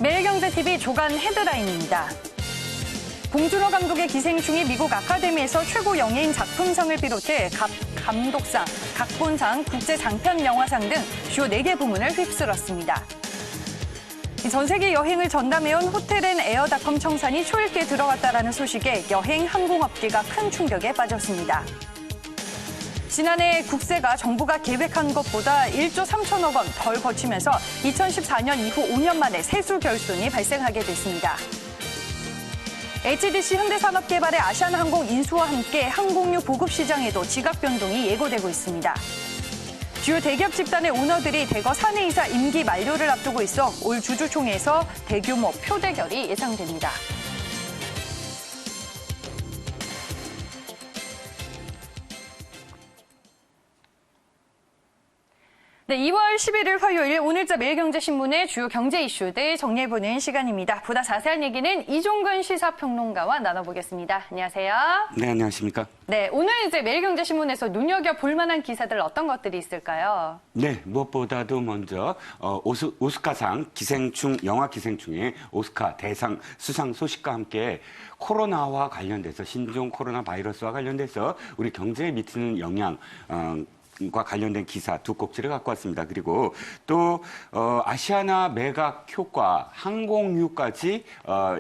매일경제TV 조간 헤드라인입니다. 봉준호 감독의 기생충이 미국 아카데미에서 최고 영예인 작품상을 비롯해 감독상, 각본상, 국제장편영화상 등 주요 4개 부문을 휩쓸었습니다. 전 세계 여행을 전담해온 호텔앤에어닷컴 청산이 초읽기에 들어갔다라는 소식에 여행 항공업계가 큰 충격에 빠졌습니다. 지난해 국세가 정부가 계획한 것보다 1조 3천억 원 덜 거치면서 2014년 이후 5년 만에 세수 결손이 발생하게 됐습니다. HDC 현대산업개발의 아시아나항공 인수와 함께 항공유 보급 시장에도 지각 변동이 예고되고 있습니다. 주요 대기업 집단의 오너들이 대거 사내이사 임기 만료를 앞두고 있어 올 주주총회에서 대규모 표대결이 예상됩니다. 네, 2월 11일 화요일 오늘자 매일경제신문의 주요 경제 이슈들 정리해보는 시간입니다. 보다 자세한 얘기는 이종근 시사평론가와 나눠보겠습니다. 안녕하세요. 네, 안녕하십니까. 네, 오늘 이제 매일경제신문에서 눈여겨볼 만한 기사들 어떤 것들이 있을까요? 네, 무엇보다도 먼저 오스카상 영화 기생충의 오스카 대상 수상 소식과 함께 코로나와 관련돼서 신종 코로나 바이러스와 관련돼서 우리 경제에 미치는 영향 과 관련된 기사 두 꼭지를 갖고 왔습니다. 그리고 또 아시아나 매각 효과, 항공유까지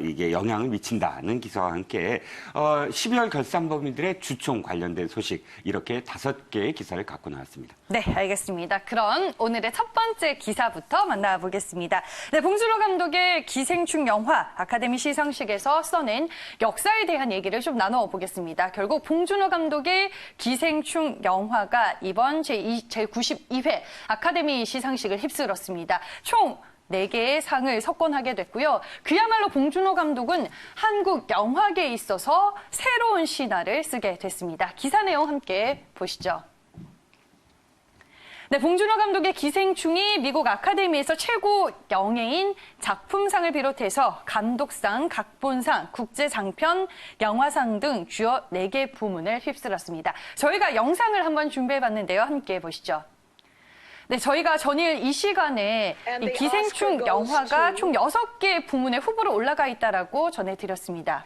이게 영향을 미친다는 기사와 함께 12월 결산범위들의 주총 관련된 소식 이렇게 5개의 기사를 갖고 나왔습니다. 네, 알겠습니다. 그럼 오늘의 첫 번째 기사부터 만나보겠습니다. 네, 봉준호 감독의 기생충 영화 아카데미 시상식에서 써낸 역사에 대한 얘기를 좀 나눠보겠습니다. 결국 봉준호 감독의 기생충 영화가 이번 제92회 아카데미 시상식을 휩쓸었습니다. 총 4개의 상을 석권하게 됐고요. 그야말로 봉준호 감독은 한국 영화계에 있어서 새로운 신화를 쓰게 됐습니다. 기사 내용 함께 보시죠. 네, 봉준호 감독의 기생충이 미국 아카데미에서 최고 영예인 작품상을 비롯해서 감독상, 각본상, 국제장편, 영화상 등 주요 4개 부문을 휩쓸었습니다. 저희가 영상을 한번 준비해봤는데요. 함께 보시죠. 네, 저희가 전일 이 시간에 이 기생충 영화가 총 6개 부문의 후보로 올라가 있다라고 전해드렸습니다.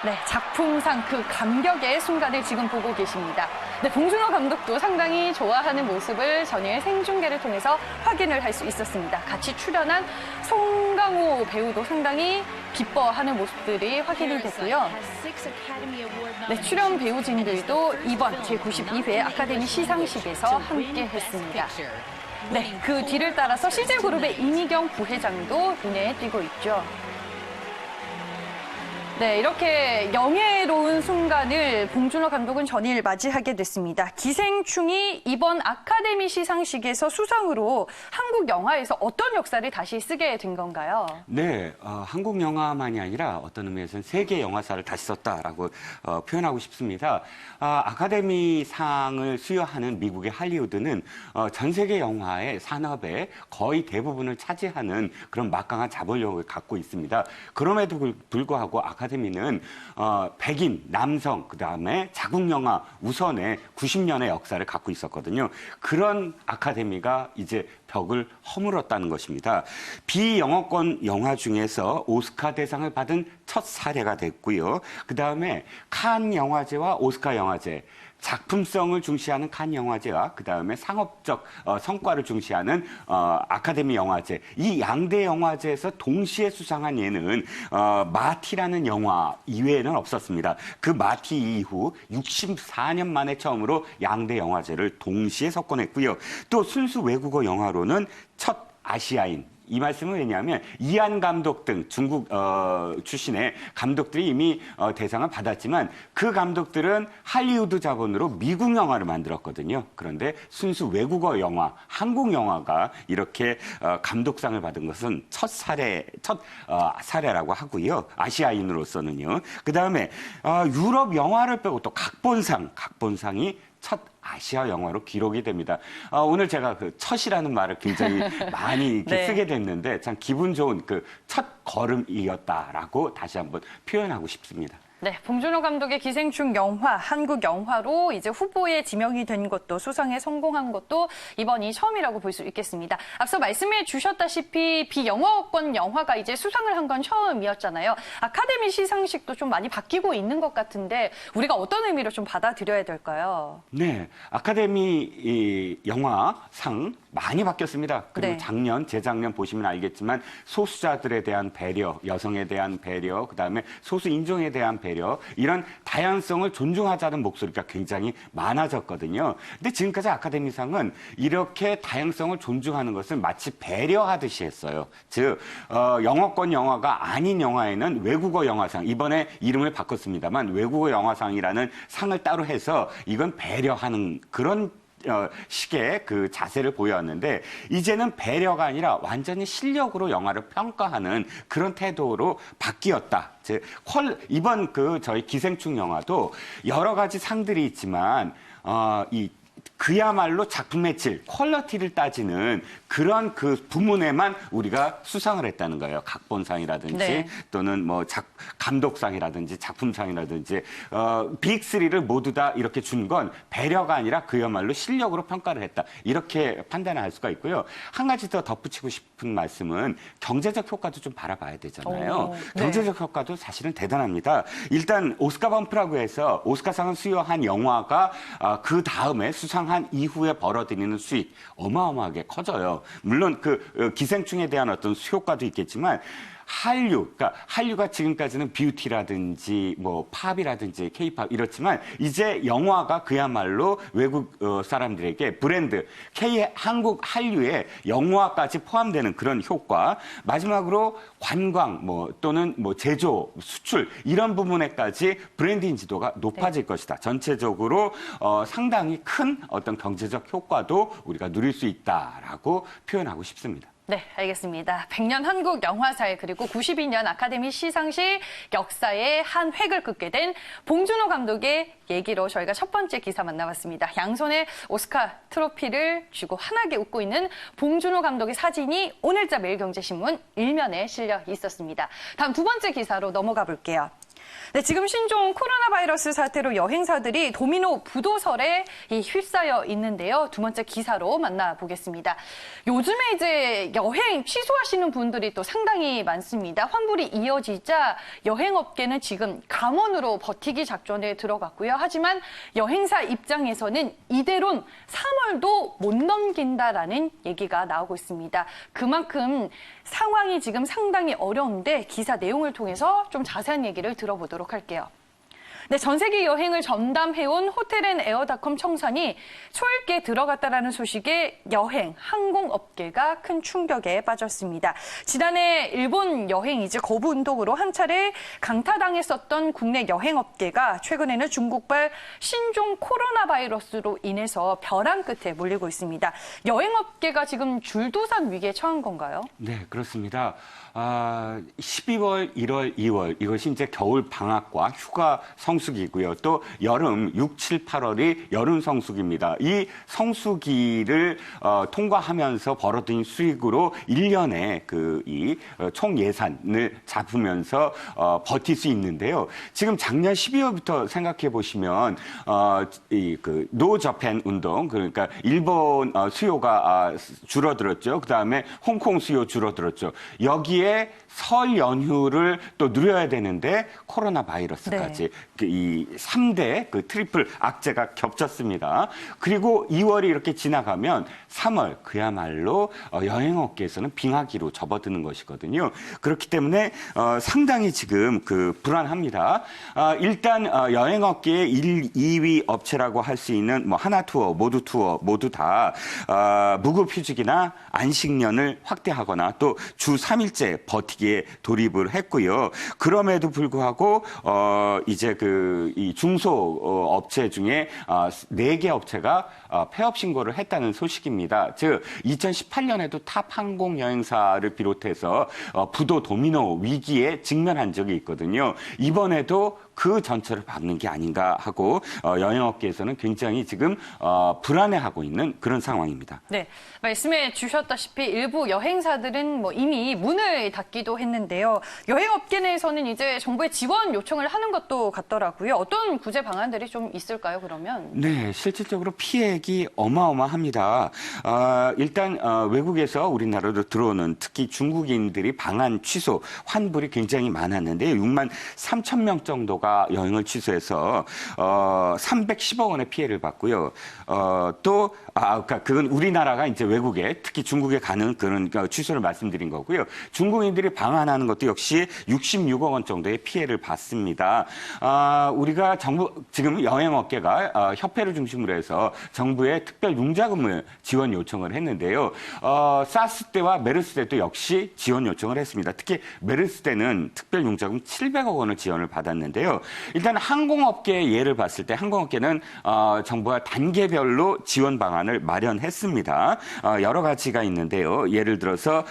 네, 작품상 그 감격의 순간을 지금 보고 계십니다. 네, 봉준호 감독도 상당히 좋아하는 모습을 전일 생중계를 통해서 확인을 할 수 있었습니다. 같이 출연한 송강호 배우도 상당히 기뻐하는 모습들이 확인이 됐고요. 네, 출연 배우진들도 이번 제92회 아카데미 시상식에서 함께 했습니다. 네, 그 뒤를 따라서 CJ그룹의 이미경 부회장도 눈에 띄고 있죠. 네, 이렇게 영예로운 순간을 봉준호 감독은 전일 맞이하게 됐습니다. 기생충이 이번 아카데미 시상식에서 수상으로 한국 영화에서 어떤 역사를 다시 쓰게 된 건가요? 네, 한국 영화만이 아니라 어떤 의미에서는 세계 영화사를 다시 썼다라고 표현하고 싶습니다. 아카데미 상을 수여하는 미국의 할리우드는 전 세계 영화의 산업의 거의 대부분을 차지하는 그런 막강한 자본력을 갖고 있습니다. 그럼에도 불구하고 아카데미는 백인, 남성, 그다음에 자국 영화 우선의 90년의 역사를 갖고 있었거든요. 그런 아카데미가 이제 벽을 허물었다는 것입니다. 비영어권 영화 중에서 오스카 대상을 받은 첫 사례가 됐고요. 그다음에 칸 영화제와 오스카 영화제, 작품성을 중시하는 칸 영화제와 그다음에 상업적 성과를 중시하는 아카데미 영화제, 이 양대 영화제에서 동시에 수상한 예는 마티라는 영화 이외에는 없었습니다. 그 마티 이후 64년 만에 처음으로 양대 영화제를 동시에 석권했고요. 또 순수 외국어 영화로는 첫 아시아인, 이 말씀은 왜냐하면 이안 감독 등 중국 출신의 감독들이 이미 대상을 받았지만 그 감독들은 할리우드 자본으로 미국 영화를 만들었거든요. 그런데 순수 외국어 영화, 한국 영화가 이렇게 감독상을 받은 것은 첫 사례라고 하고요. 아시아인으로서는요. 그다음에 유럽 영화를 빼고 또 각본상이 첫 아시아 영화로 기록이 됩니다. 오늘 제가 그 첫이라는 말을 굉장히 많이 이렇게 네. 쓰게 됐는데 참 기분 좋은 그 첫 걸음이었다라고 다시 한번 표현하고 싶습니다. 네, 봉준호 감독의 기생충 영화, 한국 영화로 이제 후보에 지명이 된 것도 수상에 성공한 것도 이번이 처음이라고 볼 수 있겠습니다. 앞서 말씀해 주셨다시피 비영어권 영화가 이제 수상을 한 건 처음이었잖아요. 아카데미 시상식도 좀 많이 바뀌고 있는 것 같은데 우리가 어떤 의미로 좀 받아들여야 될까요? 네, 아카데미 영화상 많이 바뀌었습니다. 그리고 네. 작년, 재작년 보시면 알겠지만 소수자들에 대한 배려, 여성에 대한 배려, 그다음에 소수 인종에 대한 배려, 이런 다양성을 존중하자는 목소리가 굉장히 많아졌거든요. 근데 지금까지 아카데미상은 이렇게 다양성을 존중하는 것을 마치 배려하듯이 했어요. 즉, 영어권 영화가 아닌 영화에는 외국어 영화상, 이번에 이름을 바꿨습니다만 외국어 영화상이라는 상을 따로 해서 이건 배려하는 그런 식의 그 자세를 보여왔는데 이제는 배려가 아니라 완전히 실력으로 영화를 평가하는 그런 태도로 바뀌었다. 이번 저희 기생충 영화도 여러 가지 상들이 있지만 그야말로 작품의 질, 퀄리티를 따지는 그런 그 부문에만 우리가 수상을 했다는 거예요. 각본상이라든지 네. 또는 감독상이라든지 작품상이라든지 빅3를 모두 다 이렇게 준 건 배려가 아니라 그야말로 실력으로 평가를 했다. 이렇게 판단할 수가 있고요. 한 가지 더 덧붙이고 싶은 말씀은 경제적 효과도 좀 바라봐야 되잖아요. 네. 경제적 효과도 사실은 대단합니다. 일단 오스카 범프라고 해서 오스카상을 수여한 영화가 그 다음에 수상한 이후에 벌어들이는 수익 어마어마하게 커져요. 물론 기생충에 대한 어떤 효과도 있겠지만 그러니까 한류가 지금까지는 뷰티라든지 팝이라든지 케이팝 이렇지만 이제 영화가 그야말로 외국 사람들에게 브랜드, 한국 한류의 영화까지 포함되는 그런 효과. 마지막으로 관광 또는 제조, 수출 이런 부분에까지 브랜드 인지도가 높아질 것이다. 전체적으로 상당히 큰 어떤 경제적 효과도 우리가 누릴 수 있다라고 표현하고 싶습니다. 네, 알겠습니다. 100년 한국 영화사에 그리고 92년 아카데미 시상식 역사에 한 획을 긋게 된 봉준호 감독의 얘기로 저희가 첫 번째 기사 만나봤습니다. 양손에 오스카 트로피를 쥐고 환하게 웃고 있는 봉준호 감독의 사진이 오늘자 매일경제신문 1면에 실려 있었습니다. 다음 두 번째 기사로 넘어가 볼게요. 네, 지금 신종 코로나 바이러스 사태로 여행사들이 도미노 부도설에 휩싸여 있는데요. 두 번째 기사로 만나보겠습니다. 요즘에 이제 여행 취소하시는 분들이 또 상당히 많습니다. 환불이 이어지자 여행업계는 지금 감원으로 버티기 작전에 들어갔고요. 하지만 여행사 입장에서는 이대로는 3월도 못 넘긴다라는 얘기가 나오고 있습니다. 그만큼 상황이 지금 상당히 어려운데 기사 내용을 통해서 좀 자세한 얘기를 들어보도록 할게요. 네, 전 세계 여행을 전담해온 호텔앤에어닷컴 청산이 초읽기에 들어갔다라는 소식에 여행, 항공업계가 큰 충격에 빠졌습니다. 지난해 일본 여행 이제 거부 운동으로 한 차례 강타당했었던 국내 여행업계가 최근에는 중국발 신종 코로나 바이러스로 인해서 벼랑 끝에 몰리고 있습니다. 여행업계가 지금 줄도산 위기에 처한 건가요? 네, 그렇습니다. 12월, 1월, 2월 이것이 이제 겨울 방학과 휴가 성수기고요. 또 여름 6, 7, 8월이 여름 성수기입니다. 이 성수기를 통과하면서 벌어들인 수익으로 1년에 총 예산을 잡으면서 버틸 수 있는데요. 지금 작년 12월부터 생각해 보시면 노 저펜 운동, 그러니까 일본 수요가 줄어들었죠. 그다음에 홍콩 수요 줄어들었죠. 여기에 설 연휴를 또 누려야 되는데 코로나 바이러스까지 네. 이 3대 트리플 악재가 겹쳤습니다. 그리고 2월이 이렇게 지나가면 3월 그야말로 여행업계에서는 빙하기로 접어드는 것이거든요. 그렇기 때문에 상당히 지금 불안합니다. 일단 여행업계의 1, 2위 업체라고 할 수 있는 하나투어, 모두 다 무급휴직이나 안식년을 확대하거나 또 주 3일째 버티기에 돌입을 했고요. 그럼에도 불구하고 이제 이 중소업체 중에 4개 업체가 폐업 신고를 했다는 소식입니다. 즉 2018년에도 탑 항공 여행사를 비롯해서 부도 도미노 위기에 직면한 적이 있거든요. 이번에도 그 전철을 밟는 게 아닌가 하고 여행업계에서는 굉장히 지금 불안해하고 있는 그런 상황입니다. 네, 말씀해 주셨다시피 일부 여행사들은 뭐 이미 문을 닫기도 했는데요. 여행업계 내에서는 이제 정부의 지원 요청을 하는 것도 같더라고요. 어떤 구제 방안들이 좀 있을까요, 그러면? 네, 실질적으로 피해액이 어마어마합니다. 일단 외국에서 우리나라로 들어오는 특히 중국인들이 방한 취소, 환불이 굉장히 많았는데 6만 3천 명 정도가 여행을 취소해서 310억 원의 피해를 봤고요. 그러니까 그건 우리나라가 이제 외국에 특히 중국에 가는 그런 취소를 말씀드린 거고요. 중국인들이 방한하는 것도 역시 66억 원 정도의 피해를 봤습니다. 우리가 지금 여행업계가 협회를 중심으로 해서 정부에 특별 융자금을 지원 요청을 했는데요. 사스 때와 메르스 때도 역시 지원 요청을 했습니다. 특히 메르스 때는 특별 융자금 700억 원을 지원을 받았는데요. 일단 항공업계의 예를 봤을 때 항공업계는 정부가 단계별로 지원 방안을 마련했습니다. 여러 가지가 있는데요. 예를 들어서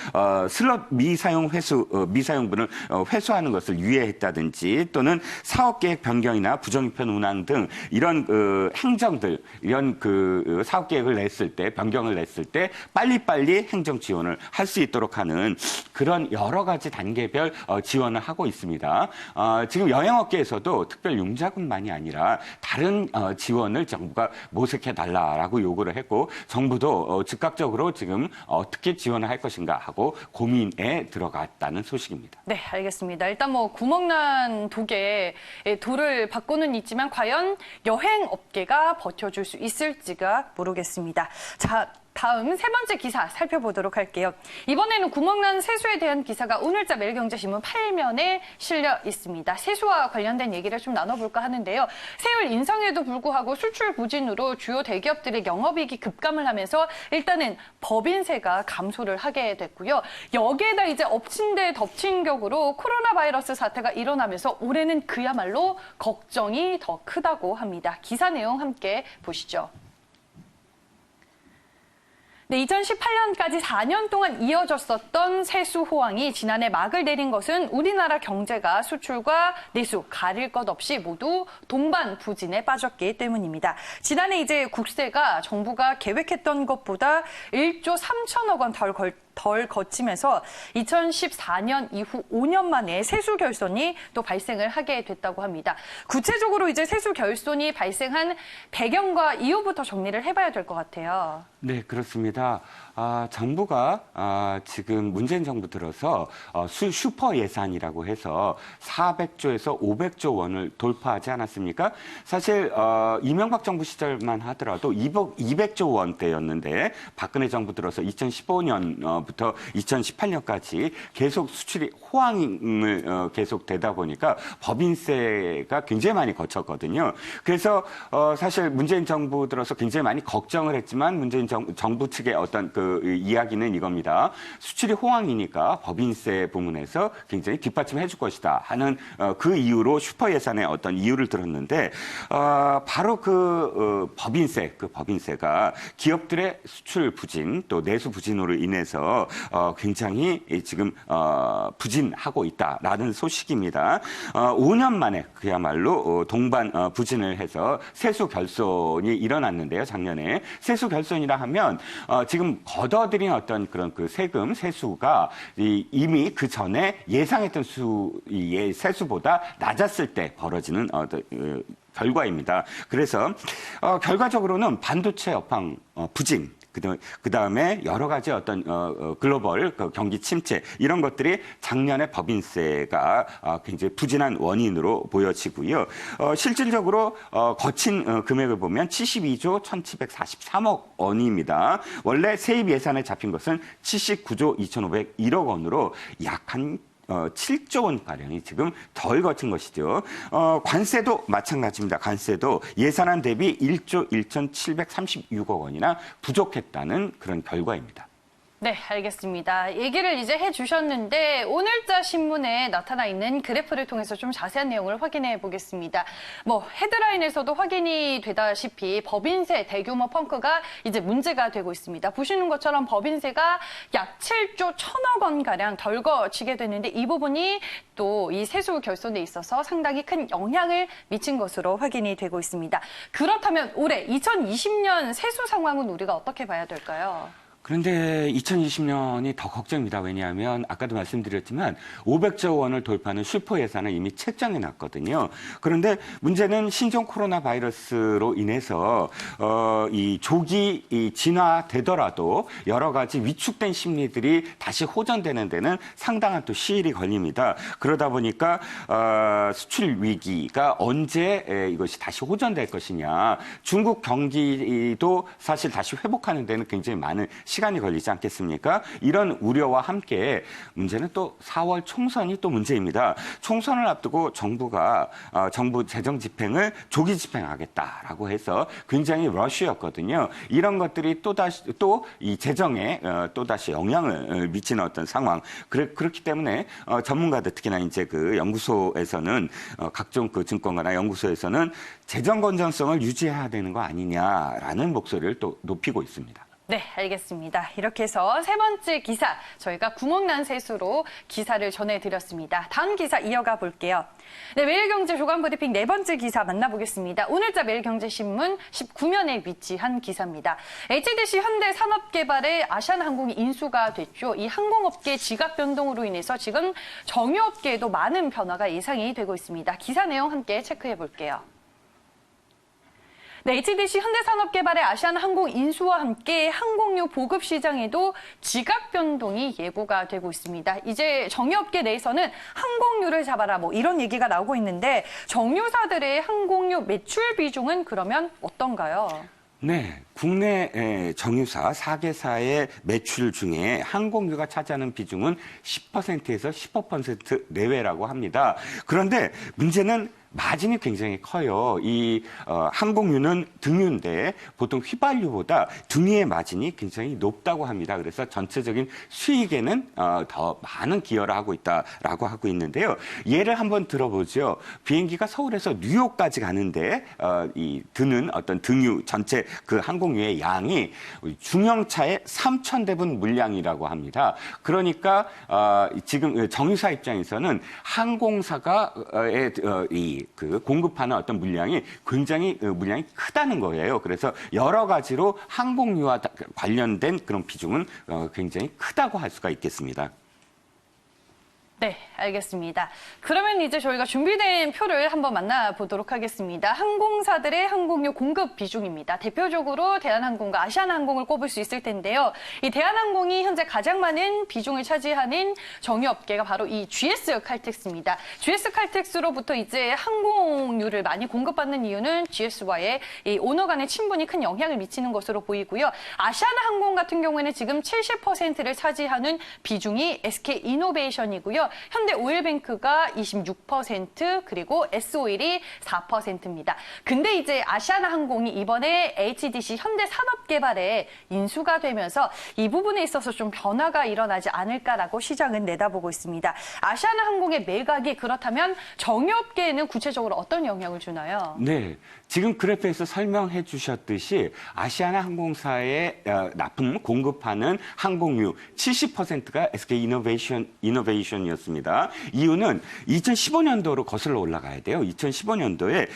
슬롯 미사용분을 회수하는 것을 유예했다든지 또는 사업계획 변경이나 부정편 운항 등 이런 행정들 이런 사업계획을 냈을 때 변경을 냈을 때 빨리빨리 행정 지원을 할 수 있도록 하는 그런 여러 가지 단계별 지원을 하고 있습니다. 지금 여행업계에서도 특별 융자금만이 아니라 다른 지원을 정부가 모색해달라라고 요구를 했고 정부도 즉각적으로 지금 어떻게 지원을 할 것인가 하고 고민에 들어갔다는 소식입니다. 네, 알겠습니다. 일단 뭐 구멍난 독에 돌을 받고는 있지만 과연 여행업계가 버텨줄 수 있을지가 모르겠습니다. 자, 다음 세 번째 기사 살펴보도록 할게요. 이번에는 구멍난 세수에 대한 기사가 오늘자 매일경제신문 8면에 실려 있습니다. 세수와 관련된 얘기를 좀 나눠볼까 하는데요. 세율 인상에도 불구하고 수출 부진으로 주요 대기업들의 영업이익이 급감을 하면서 일단은 법인세가 감소를 하게 됐고요. 여기에다 이제 엎친 데 덮친 격으로 코로나 바이러스 사태가 일어나면서 올해는 그야말로 걱정이 더 크다고 합니다. 기사 내용 함께 보시죠. 네, 2018년까지 4년 동안 이어졌었던 세수 호황이 지난해 막을 내린 것은 우리나라 경제가 수출과 내수 가릴 것 없이 모두 동반 부진에 빠졌기 때문입니다. 지난해 이제 국세가 정부가 계획했던 것보다 1조 3천억 원 덜 거치면서 2014년 이후 5년 만에 세수 결손이 또 발생을 하게 됐다고 합니다. 구체적으로 이제 세수 결손이 발생한 배경과 이유부터 정리를 해봐야 될 것 같아요. 네, 그렇습니다. 정부가 지금 문재인 정부 들어서 슈퍼 예산이라고 해서 400조에서 500조 원을 돌파하지 않았습니까? 사실 이명박 정부 시절만 하더라도 200조 원대였는데 박근혜 정부 들어서 2015년부터 2018년까지 계속 수출이 호황을 계속 되다 보니까 법인세가 굉장히 많이 거쳤거든요. 그래서 사실 문재인 정부 들어서 굉장히 많이 걱정을 했지만 문재인 정부 측의 어떤 이야기는 이겁니다. 수출이 호황이니까 법인세 부문에서 굉장히 뒷받침해 줄 것이다 하는 그 이유로 슈퍼 예산의 어떤 이유를 들었는데 바로 법인세가 기업들의 수출 부진 또 내수 부진으로 인해서 굉장히 지금 부진하고 있다라는 소식입니다. 5년 만에 그야말로 동반 부진을 해서 세수 결손이 일어났는데요. 작년에 세수 결손이라 하면 지금 걷어들인 어떤 그런 세금, 세수가 이미 그 전에 예상했던 세수보다 낮았을 때 벌어지는 결과입니다. 그래서 결과적으로는 반도체 업황 부진, 그다음에 여러 가지 어떤 글로벌 경기 침체 이런 것들이 작년에 법인세가 굉장히 부진한 원인으로 보여지고요. 실질적으로 거친 금액을 보면 72조 1,743억 원입니다. 원래 세입 예산에 잡힌 것은 79조 2,501억 원으로 약 한 7조 원가량이 지금 덜 거친 것이죠. 관세도 마찬가지입니다. 관세도 예산안 대비 1조 1,736억 원이나 부족했다는 그런 결과입니다. 네, 알겠습니다. 얘기를 이제 해주셨는데 오늘자 신문에 나타나 있는 그래프를 통해서 좀 자세한 내용을 확인해 보겠습니다. 헤드라인에서도 확인이 되다시피 법인세 대규모 펑크가 이제 문제가 되고 있습니다. 보시는 것처럼 법인세가 약 7조 1천억 원가량 덜 거치게 됐는데 이 부분이 또 이 세수 결손에 있어서 상당히 큰 영향을 미친 것으로 확인이 되고 있습니다. 그렇다면 올해 2020년 세수 상황은 우리가 어떻게 봐야 될까요? 그런데 2020년이 더 걱정입니다. 왜냐하면 아까도 말씀드렸지만 500조 원을 돌파하는 슈퍼 예산은 이미 책정해 놨거든요. 그런데 문제는 신종 코로나 바이러스로 인해서 이 조기 진화되더라도 여러 가지 위축된 심리들이 다시 호전되는 데는 상당한 또 시일이 걸립니다. 그러다 보니까 수출 위기가 언제 이것이 다시 호전될 것이냐. 중국 경기도 사실 다시 회복하는 데는 굉장히 많은 시간이 걸리지 않겠습니까? 이런 우려와 함께 문제는 또 4월 총선이 또 문제입니다. 총선을 앞두고 정부가 정부 재정 집행을 조기 집행하겠다라고 해서 굉장히 러쉬였거든요. 이런 것들이 또다시 또 이 재정에 또다시 영향을 미치는 어떤 상황. 그렇기 때문에 전문가들 특히나 이제 그 연구소에서는 각종 그 증권가나 연구소에서는 재정 건전성을 유지해야 되는 거 아니냐라는 목소리를 또 높이고 있습니다. 네, 알겠습니다. 이렇게 해서 세 번째 기사, 저희가 구멍난 세수로 기사를 전해드렸습니다. 다음 기사 이어가 볼게요. 네, 매일경제 조간브리핑 네 번째 기사 만나보겠습니다. 오늘자 매일경제신문 19면에 위치한 기사입니다. HDC 현대산업개발의 아시아나항공이 인수가 됐죠. 이 항공업계 지각 변동으로 인해서 지금 정유업계에도 많은 변화가 예상이 되고 있습니다. 기사 내용 함께 체크해 볼게요. 네, HDC 현대산업개발의 아시아나항공 인수와 함께 항공유 보급 시장에도 지각 변동이 예고가 되고 있습니다. 이제 정유업계 내에서는 항공유를 잡아라 이런 얘기가 나오고 있는데 정유사들의 항공유 매출 비중은 그러면 어떤가요? 네, 국내 정유사 4개사의 매출 중에 항공유가 차지하는 비중은 10%에서 15% 내외라고 합니다. 그런데 문제는 마진이 굉장히 커요. 이 항공유는 등유인데 보통 휘발유보다 등유의 마진이 굉장히 높다고 합니다. 그래서 전체적인 수익에는 더 많은 기여를 하고 있다라고 하고 있는데요. 예를 한번 들어보죠. 비행기가 서울에서 뉴욕까지 가는데 이 드는 어떤 등유 전체 그 항공유의 양이 중형차의 3,000대분 물량이라고 합니다. 그러니까 지금 정유사 입장에서는 항공사가의 그 공급하는 어떤 물량이 굉장히 물량이 크다는 거예요. 그래서 여러 가지로 항공유와 관련된 그런 비중은 굉장히 크다고 할 수가 있겠습니다. 네, 알겠습니다. 그러면 이제 저희가 준비된 표를 한번 만나보도록 하겠습니다. 항공사들의 항공유 공급 비중입니다. 대표적으로 대한항공과 아시아나항공을 꼽을 수 있을 텐데요. 이 대한항공이 현재 가장 많은 비중을 차지하는 정유업계가 바로 이 GS칼텍스입니다. GS칼텍스로부터 이제 항공유를 많이 공급받는 이유는 GS와의 이 오너 간의 친분이 큰 영향을 미치는 것으로 보이고요. 아시아나항공 같은 경우에는 지금 70%를 차지하는 비중이 SK이노베이션이고요. 현대오일뱅크가 26%, 그리고 S오일이 4%입니다. 근데 이제 아시아나항공이 이번에 HDC 현대산업개발에 인수가 되면서 이 부분에 있어서 좀 변화가 일어나지 않을까라고 시장은 내다보고 있습니다. 아시아나항공의 매각이 그렇다면 정유업계에는 구체적으로 어떤 영향을 주나요? 네, 지금 그래프에서 설명해 주셨듯이 아시아나항공사에 납품 공급하는 항공유 70%가 SK이노베이션이었습니다. 이유는 2015년도로 거슬러 올라가야 돼요. 2015년도에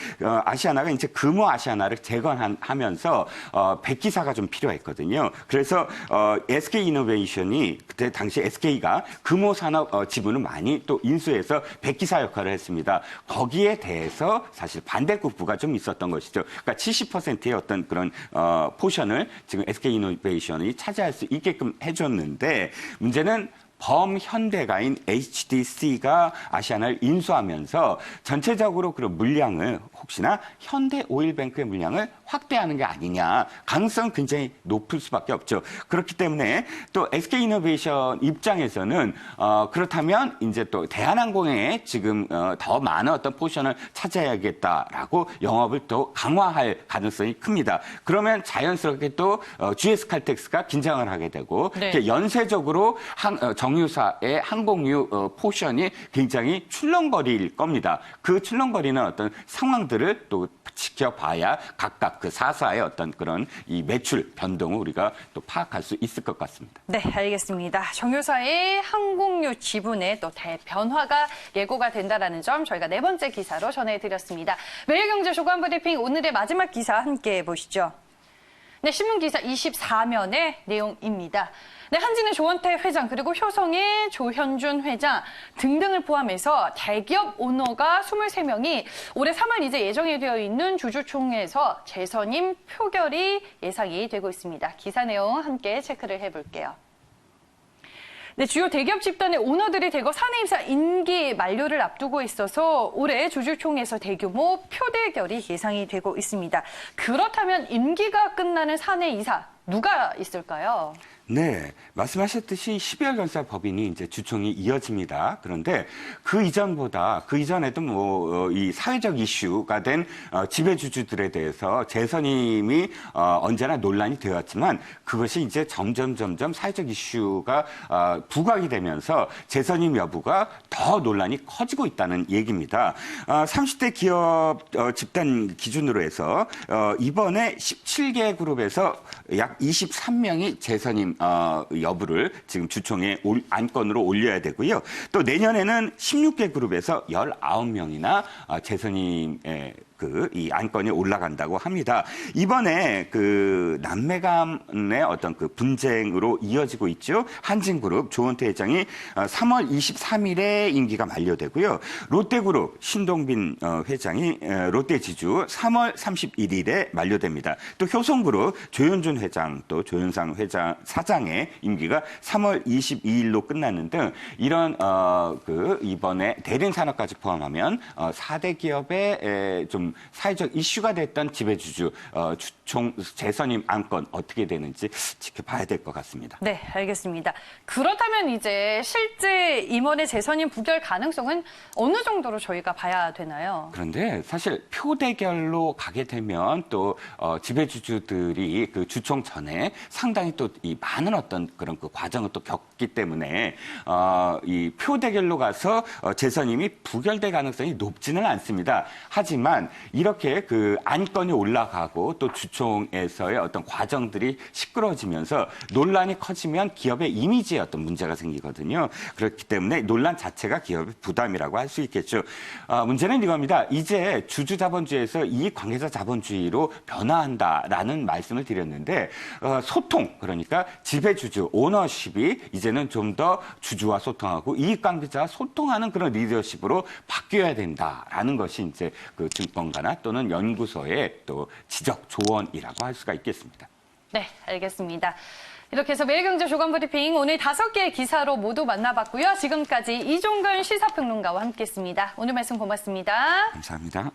아시아나가 이제 금호 아시아나를 재건하면서 100기사가 좀 필요했거든요. 그래서 SK이노베이션이 그때 당시 SK가 금호 산업 지분을 많이 또 인수해서 100기사 역할을 했습니다. 거기에 대해서 사실 반대급부가 좀 있었던 것이죠. 그러니까 70%의 어떤 그런 포션을 지금 SK이노베이션이 차지할 수 있게끔 해줬는데 문제는 범현대가인 HDC가 아시아나를 인수하면서 전체적으로 그런 물량을 혹시나 현대오일뱅크의 물량을 확대하는 게 아니냐, 가능성 굉장히 높을 수밖에 없죠. 그렇기 때문에 또 SK이노베이션 입장에서는 그렇다면 이제 또 대한항공에 지금 더 많은 어떤 포지션을 차지해야겠다라고 영업을 또 강화할 가능성이 큽니다. 그러면 자연스럽게 또 GS칼텍스가 긴장을 하게 되고 네. 이렇게 연쇄적으로 정유사의 항공유 포션이 굉장히 출렁거릴 겁니다. 그 출렁거리는 어떤 상황들을 또 지켜봐야 각각 그 사사의 어떤 그런 이 매출 변동을 우리가 또 파악할 수 있을 것 같습니다. 네, 알겠습니다. 정유사의 항공유 지분에 또 대변화가 예고가 된다라는 점 저희가 네 번째 기사로 전해드렸습니다. 매일경제 조간 브리핑 오늘의 마지막 기사 함께 보시죠. 네, 신문기사 24면의 내용입니다. 네, 한진의 조원태 회장 그리고 효성의 조현준 회장 등등을 포함해서 대기업 오너가 23명이 올해 3월 이제 예정이 되어 있는 주주총회에서 재선임 표결이 예상이 되고 있습니다. 기사 내용 함께 체크를 해볼게요. 네, 주요 대기업 집단의 오너들이 대거 사내 입사 임기 만료를 앞두고 있어서 올해 주주총회에서 대규모 표대결이 예상이 되고 있습니다. 그렇다면 임기가 끝나는 사내 이사 누가 있을까요? 네, 말씀하셨듯이 12월 결사 법인이 이제 주총이 이어집니다. 그런데 그 이전에도 이 사회적 이슈가 된 지배주주들에 대해서 재선임이 언제나 논란이 되었지만 그것이 이제 점점 사회적 이슈가 부각이 되면서 재선임 여부가 더 논란이 커지고 있다는 얘기입니다. 30대 기업 집단 기준으로 해서 이번에 17개 그룹에서 약 23명이 재선임 여부를 지금 주총에 안건으로 올려야 되고요. 또 내년에는 16개 그룹에서 19명이나 재선임의 이 안건이 올라간다고 합니다. 이번에 그 남매간의 어떤 그 분쟁으로 이어지고 있죠. 한진그룹 조원태 회장이 3월 23일에 임기가 만료되고요. 롯데그룹 신동빈 회장이 롯데지주 3월 31일에 만료됩니다. 또 효성그룹 조현준 회장 또 조현상 회장 사장의 임기가 3월 22일로 끝나는 등 이런 이번에 대림산업까지 포함하면 4대 기업의 좀 사회적 이슈가 됐던 지배주주 주총 재선임 안건 어떻게 되는지 지켜봐야 될 것 같습니다. 네, 알겠습니다. 그렇다면 이제 실제 임원의 재선임 부결 가능성은 어느 정도로 저희가 봐야 되나요? 그런데 사실 표대결로 가게 되면 또 지배주주들이 그 주총 전에 상당히 또 이 많은 어떤 그런 그 과정을 또 겪기 때문에 이 표대결로 가서 재선임이 부결될 가능성이 높지는 않습니다. 하지만 이렇게 그 안건이 올라가고 또 주총에서의 어떤 과정들이 시끄러워지면서 논란이 커지면 기업의 이미지에 어떤 문제가 생기거든요. 그렇기 때문에 논란 자체가 기업의 부담이라고 할 수 있겠죠. 문제는 이겁니다. 이제 주주 자본주의에서 이익 관계자 자본주의로 변화한다라는 말씀을 드렸는데 소통, 그러니까 지배주주, 오너십이 이제는 좀 더 주주와 소통하고 이익 관계자와 소통하는 그런 리더십으로 바뀌어야 된다라는 것이 이제 그 증권가나 또는 연구소의 또 지적 조언이라고 할 수가 있겠습니다. 네, 알겠습니다. 이렇게 해서 매일경제 조간 브리핑 오늘 5개의 기사로 모두 만나봤고요. 지금까지 이종근 시사평론가와 함께했습니다. 오늘 말씀 고맙습니다. 감사합니다.